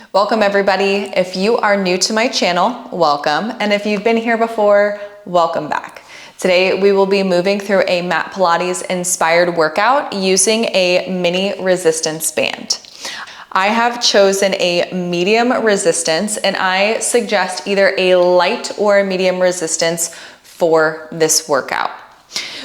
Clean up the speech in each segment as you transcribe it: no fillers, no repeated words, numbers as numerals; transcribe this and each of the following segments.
Welcome everybody. If you are new to my channel, welcome. And if you've been here before, welcome back. Today we will be moving through a mat Pilates inspired workout using a mini resistance band. I have chosen a medium resistance and I suggest either a light or a medium resistance for this workout.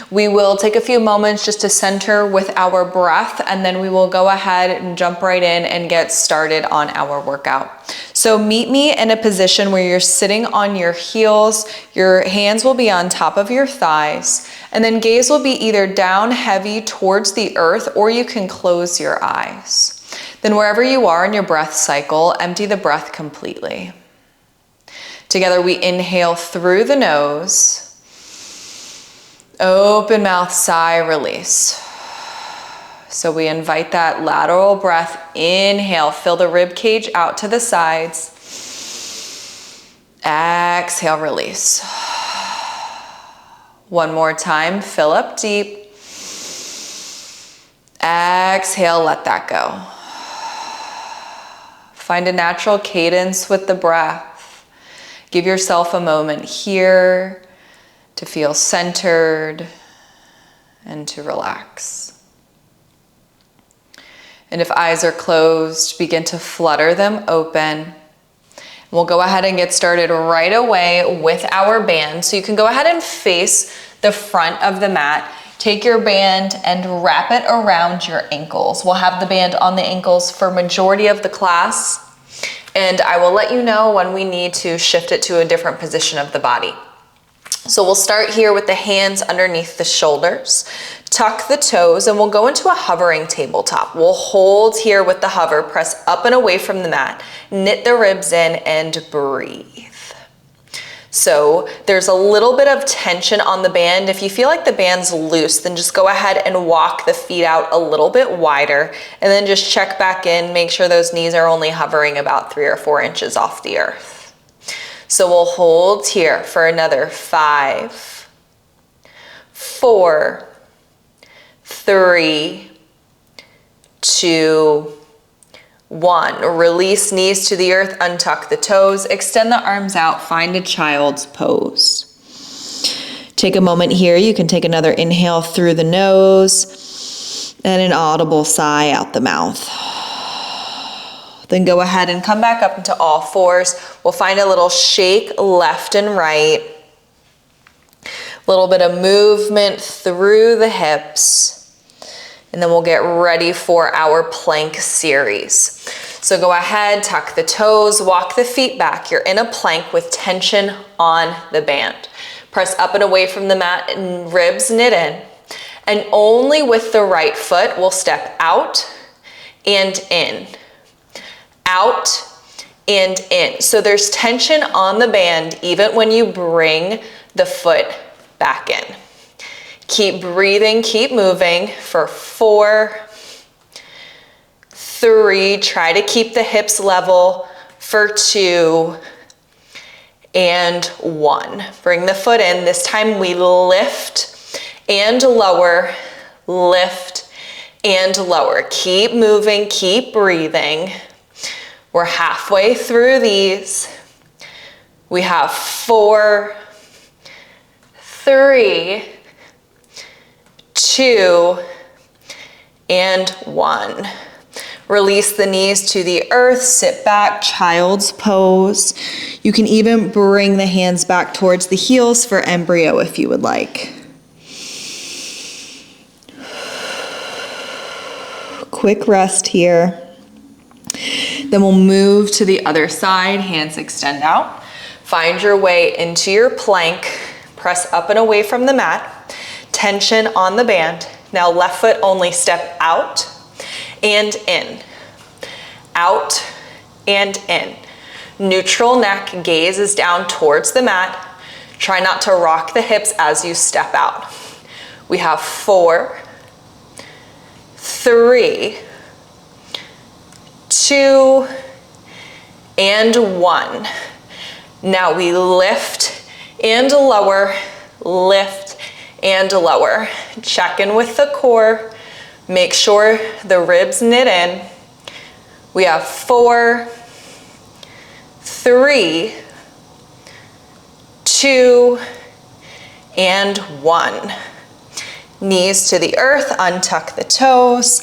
We will take a few moments just to center with our breath, and then we will go ahead and jump right in and get started on our workout. So meet me in a position where you're sitting on your heels, your hands will be on top of your thighs, and then gaze will be either down heavy towards the earth or you can close your eyes. Then wherever you are in your breath cycle, empty the breath completely. Together we inhale through the nose. Open mouth, sigh, release. So we invite that lateral breath. Inhale, fill the rib cage out to the sides. Exhale, release. One more time, fill up deep. Exhale, let that go. Find a natural cadence with the breath. Give yourself a moment here to feel centered and to relax. And if eyes are closed, begin to flutter them open. We'll go ahead and get started right away with our band. So you can go ahead and face the front of the mat. Take your band and wrap it around your ankles. We'll have the band on the ankles for majority of the class. And I will let you know when we need to shift it to a different position of the body. So we'll start here with the hands underneath the shoulders, tuck the toes, and we'll go into a hovering tabletop. We'll hold here with the hover, press up and away from the mat, knit the ribs in and breathe. So there's a little bit of tension on the band. If you feel like the band's loose, then just go ahead and walk the feet out a little bit wider and then just check back in, make sure those knees are only hovering about 3 or 4 inches off the earth. So we'll hold here for another 5, 4, 3, 2, 1. Release knees to the earth, untuck the toes, extend the arms out, find a child's pose. Take a moment here. You can take another inhale through the nose and an audible sigh out the mouth. Then go ahead and come back up into all fours. We'll find a little shake left and right. A little bit of movement through the hips. And then we'll get ready for our plank series. So go ahead, tuck the toes, walk the feet back. You're in a plank with tension on the band. Press up and away from the mat and ribs knit in. And only with the right foot, we'll step out and in. Out and in. So there's tension on the band even when you bring the foot back in. Keep breathing, keep moving for 4, 3, try to keep the hips level for 2, and 1. Bring the foot in. This time we lift and lower, lift and lower. Keep moving, keep breathing. We're halfway through these. We have 4, 3, 2, and 1. Release the knees to the earth, sit back, child's pose. You can even bring the hands back towards the heels for embryo if you would like. Quick rest here. Then we'll move to the other side, hands extend out. Find your way into your plank. Press up and away from the mat. Tension on the band. Now left foot only, step out and in. Out and in. Neutral neck, gaze is down towards the mat. Try not to rock the hips as you step out. We have 4, 3, 2, and 1. Now we lift and lower, lift and lower. Check in with the core. Make sure the ribs knit in. We have 4, 3, 2, and 1. Knees to the earth, untuck the toes.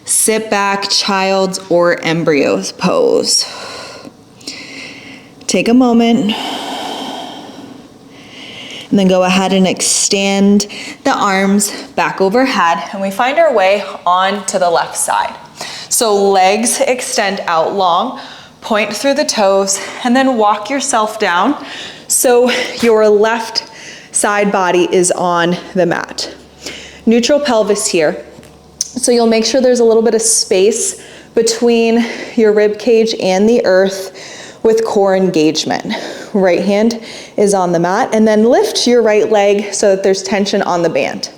Sit back, child's or embryo pose. Take a moment. And then go ahead and extend the arms back overhead. And we find our way on to the left side. So legs extend out long, point through the toes, and then walk yourself down so your left side body is on the mat. Neutral pelvis here. So you'll make sure there's a little bit of space between your rib cage and the earth with core engagement. Right hand is on the mat, and then lift your right leg so that there's tension on the band.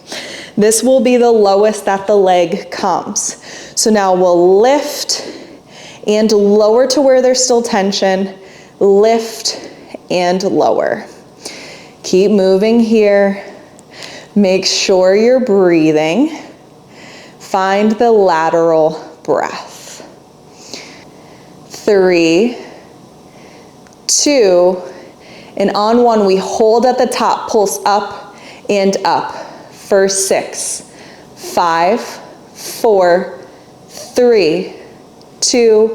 This will be the lowest that the leg comes. So now we'll lift and lower to where there's still tension, lift and lower. Keep moving here. Make sure you're breathing. Find the lateral breath. 3, 2, and on 1, we hold at the top, pulse up and up for 6, 5, 4, 3, 2,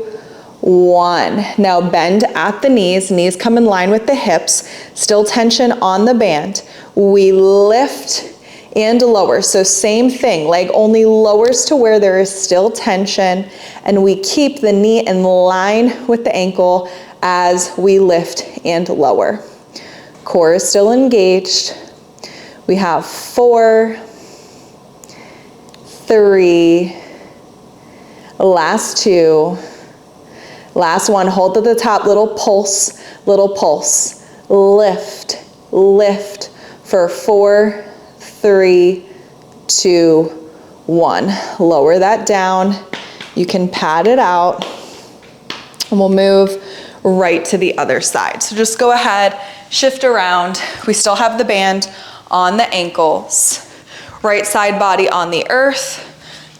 1. Now bend at the knees. Knees come in line with the hips. Still tension on the band. We lift and lower. So same thing, leg only lowers to where there is still tension, and we keep the knee in line with the ankle as we lift and lower. Core is still engaged. We have 4, 3, last 2, last 1. Hold at the top, little pulse, lift, lift for 4, 3, 2, 1. Lower that down. You can pat it out, and we'll move right to the other side. So just go ahead, shift around. We still have the band on the ankles. Right side body on the earth.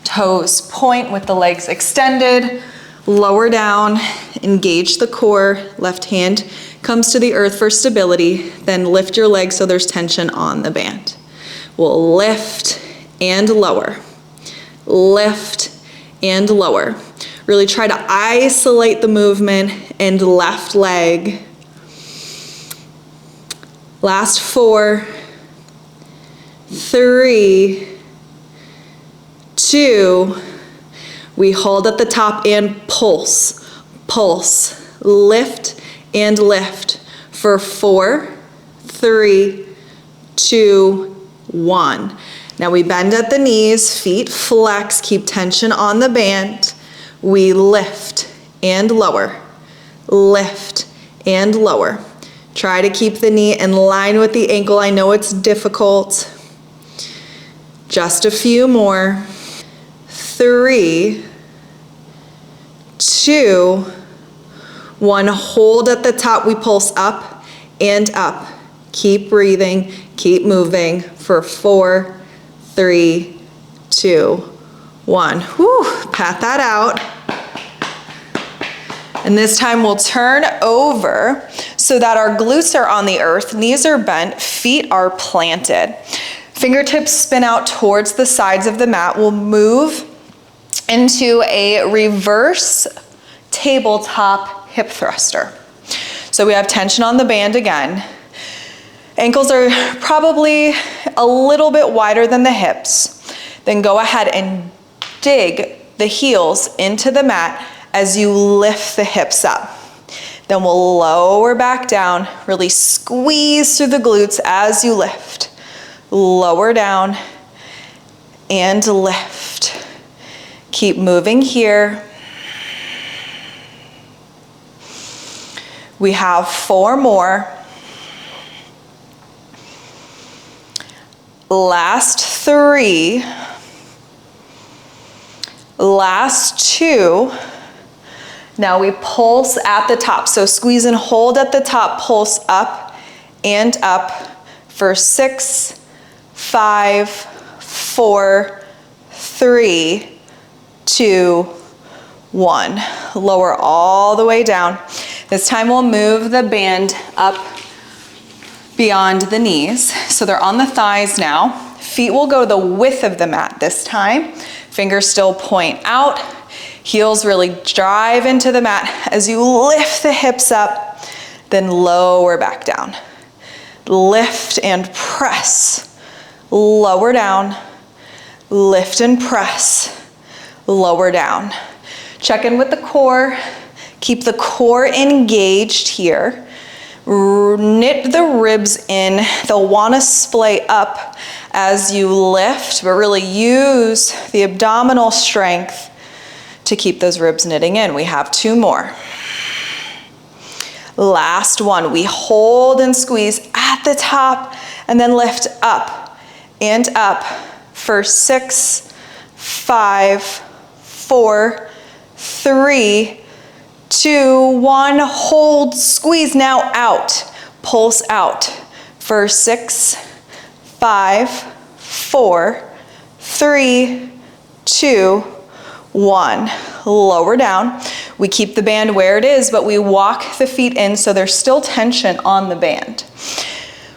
Toes point with the legs extended. Lower down, engage the core. Left hand comes to the earth for stability. Then lift your legs so there's tension on the band. We'll lift and lower. Lift and lower. Really try to isolate the movement and left leg. Last 4, 3, 2. We hold at the top and pulse, pulse. Lift and lift for 4, 3, 2, 1. Now we bend at the knees, feet flex, keep tension on the band. We lift and lower, lift and lower. Try to keep the knee in line with the ankle. I know it's difficult. Just a few more. 3, 2, 1. Hold at the top. We pulse up and up. Keep breathing, keep moving for 4, 3, 2, 1. Whew, pat that out. And this time we'll turn over so that our glutes are on the earth, knees are bent, feet are planted. Fingertips spin out towards the sides of the mat. We'll move into a reverse tabletop hip thruster. So we have tension on the band again. Ankles are probably a little bit wider than the hips. Then go ahead and dig the heels into the mat as you lift the hips up. Then we'll lower back down, really squeeze through the glutes as you lift. Lower down and lift. Keep moving here. We have 4 more. Last 3. Last 2. Now we pulse at the top. So squeeze and hold at the top, pulse up and up for 6, 5, 4, 3, 2, 1. Lower all the way down. This time we'll move the band up beyond the knees. So they're on the thighs now. Feet will go the width of the mat this time. Fingers still point out. Heels really drive into the mat as you lift the hips up, then lower back down. Lift and press. Lower down. Lift and press. Lower down. Check in with the core. Keep the core engaged here. Knit the ribs in. They'll want to splay up as you lift, but really use the abdominal strength to keep those ribs knitting in. We have 2 more. Last one. We hold and squeeze at the top and then lift up and up for 6, 5, 4, 3, 2, 1, hold, squeeze, now out, pulse out for 6, 5, 4, 3, 2, 1. Lower down. We keep the band where it is, but we walk the feet in so there's still tension on the band.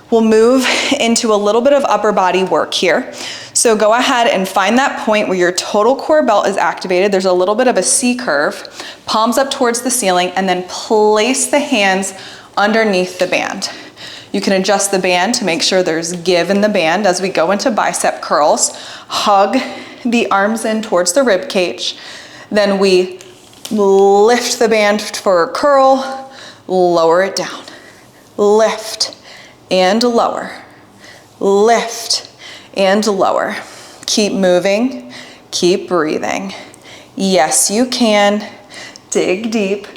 We'll move into a little bit of upper body work here. So go ahead and find that point where your total core belt is activated. There's a little bit of a C curve. Palms up towards the ceiling, and then place the hands underneath the band. You can adjust the band to make sure there's give in the band as we go into bicep curls. Hug the arms in towards the rib cage. Then we lift the band for a curl, lower it down. Lift and lower. Lift and lower. Keep moving, keep breathing. Yes, you can. Dig deep.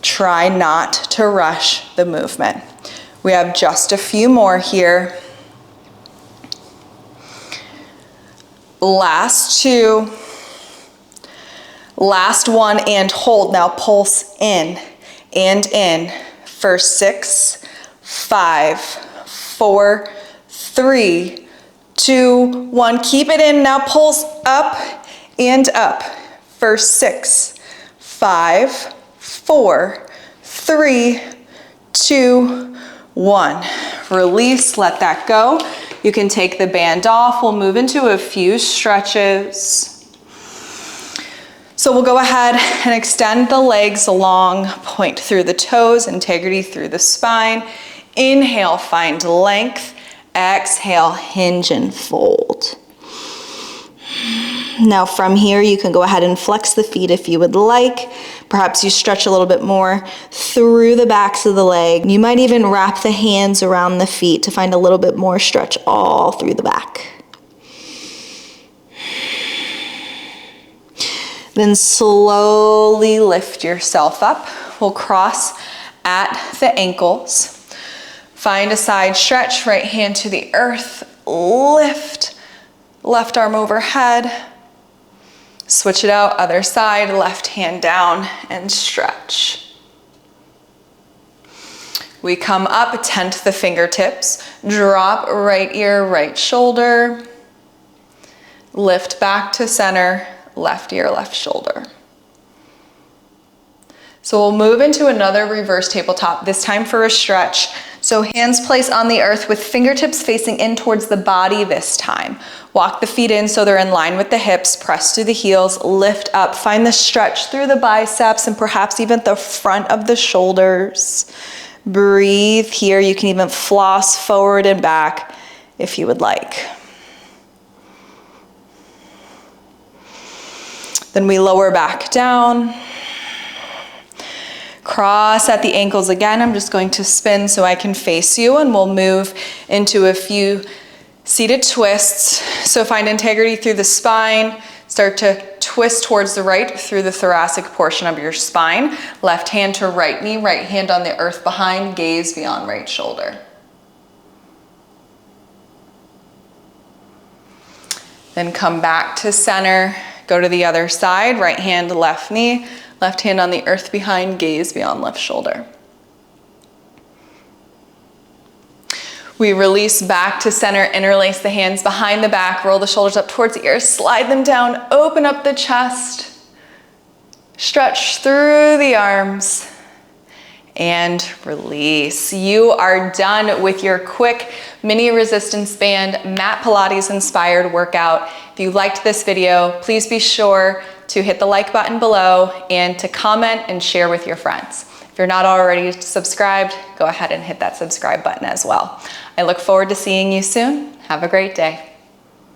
Try not to rush the movement. We have just a few more here. Last 2. Last 1 and hold. Now pulse in and in for 6, 5, 4, 3, 2, 1. Keep it in. Now pulse up and up for 6, 5, 4, 3, 2, 1. Release, let that go. You can take the band off. We'll move into a few stretches. So we'll go ahead and extend the legs long, point through the toes, integrity through the spine. Inhale, find length. Exhale, hinge and fold. Now from here, you can go ahead and flex the feet if you would like. Perhaps you stretch a little bit more through the backs of the leg. You might even wrap the hands around the feet to find a little bit more stretch all through the back. Then slowly lift yourself up. We'll cross at the ankles. Find a side stretch, right hand to the earth. Lift, left arm overhead. Switch it out, other side, left hand down and stretch. We come up, tent the fingertips. Drop right ear, right shoulder. Lift back to center. Left ear, left shoulder. So we'll move into another reverse tabletop, this time for a stretch. So hands placed on the earth with fingertips facing in towards the body this time. Walk the feet in so they're in line with the hips, press through the heels, lift up, find the stretch through the biceps and perhaps even the front of the shoulders. Breathe here. You can even floss forward and back if you would like. Then we lower back down. Cross at the ankles again. I'm just going to spin so I can face you, and we'll move into a few seated twists. So find integrity through the spine. Start to twist towards the right through the thoracic portion of your spine. Left hand to right knee, right hand on the earth behind, gaze beyond right shoulder. Then come back to center. Go to the other side, right hand, left knee, left hand on the earth behind, gaze beyond left shoulder. We release back to center, interlace the hands behind the back, roll the shoulders up towards the ears, slide them down, open up the chest, stretch through the arms, and release. You are done with your quick mini resistance band mat Pilates inspired workout. If you liked this video, please be sure to hit the like button below and to comment and share with your friends. If you're not already subscribed, go ahead and hit that subscribe button as well. I look forward to seeing you soon. Have a great day.